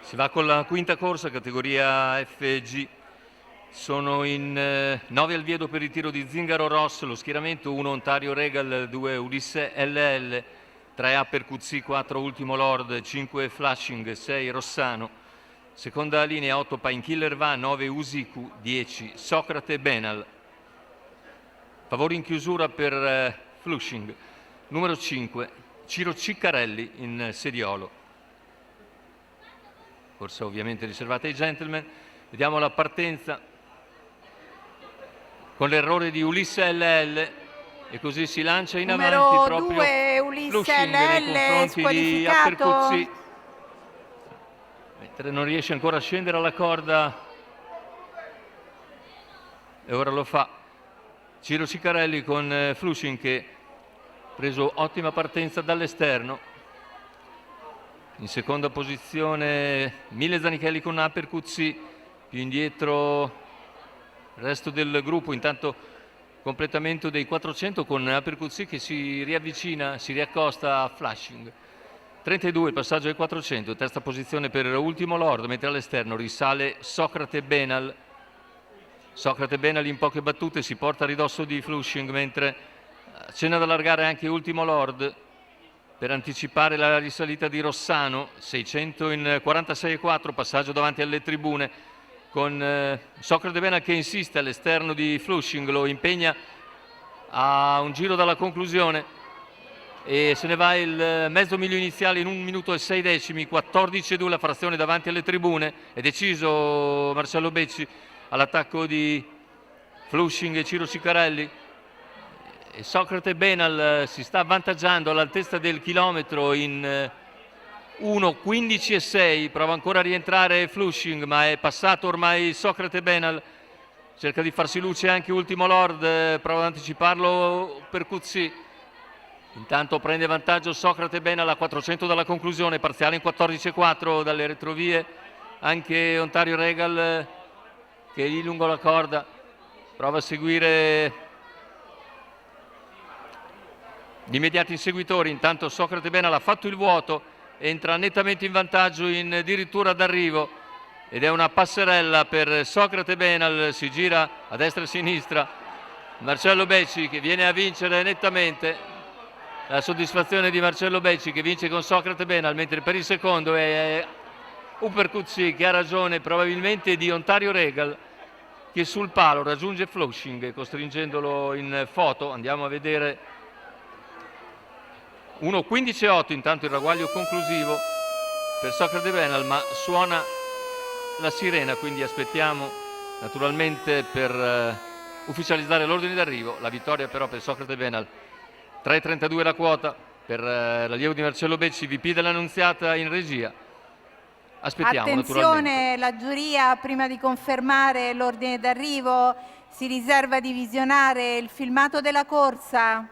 Si va con la quinta corsa, categoria FG. Sono in 9 al viedo per il tiro di Zingaro Ross, lo schieramento 1 Ontario Regal, 2 Ulisse LL, 3 Uppercut C, 4 Ultimo Lord, 5 Flashing, 6 Rossano. Seconda linea 8 Painkiller Va, 9 Usiku, 10 Socrate Benal. Favori in chiusura per Flushing. Numero 5 Ciro Ciccarelli in sediolo. Corsa ovviamente riservata ai gentleman. Vediamo la partenza con l'errore di Ulisse LL e così si lancia in avanti proprio Numero 2 Ulisse Flushing nei LL confronti di Uppercut squalificato. C. Mentre non riesce ancora a scendere alla corda e ora lo fa Ciro Ciccarelli con Flushing, che ha preso ottima partenza dall'esterno. In seconda posizione Mille Zanichelli con Uppercut C, più indietro il resto del gruppo. Intanto completamento dei 400 con Uppercut C che si riavvicina, si riaccosta a Flashing. 32 il passaggio ai 400, terza posizione per Ultimo Lord, mentre all'esterno risale Socrate Benal. Socrate Benal in poche battute si porta a ridosso di Flushing, mentre accenna ad allargare anche Ultimo Lord per anticipare la risalita di Rossano. 600 in 46,4, passaggio davanti alle tribune con Socrate Benal che insiste all'esterno di Flushing, lo impegna a un giro dalla conclusione e se ne va il mezzo miglio iniziale in 1 minuto e 6 decimi, 14,2 la frazione davanti alle tribune. È deciso Marcello Becci all'attacco di Flushing e Ciro Ciccarelli. E Socrate Benal si sta avvantaggiando all'altezza del chilometro in 1:15,6, prova ancora a rientrare Flushing ma è passato ormai Socrate Benal. Cerca di farsi luce anche Ultimo Lord, prova ad anticiparlo per Cuzzi. Intanto prende vantaggio Socrate Benal a 400 dalla conclusione, parziale in 14,4 dalle retrovie. Anche Ontario Regal che è lì lungo la corda prova a seguire gli immediati inseguitori. Intanto Socrate Benal ha fatto il vuoto, entra nettamente in vantaggio in dirittura d'arrivo ed è una passerella per Socrate Benal. Si gira a destra e a sinistra Marcello Becci che viene a vincere nettamente. La soddisfazione di Marcello Becci che vince con Socrate Benal, mentre per il secondo è Uppercut C, che ha ragione probabilmente di Ontario Regal, che sul palo raggiunge Flushing costringendolo in foto. Andiamo a vedere 1:15,8 intanto il ragguaglio conclusivo per Socrate Benal, ma suona la sirena, quindi aspettiamo naturalmente per ufficializzare l'ordine d'arrivo. La vittoria però per Socrate Benal. 3,32 la quota per l'allievo di Marcello Becci, VP dell'Annunziata in regia. Aspettiamo Attenzione, naturalmente. la giuria prima di confermare l'ordine d'arrivo si riserva di visionare il filmato della corsa.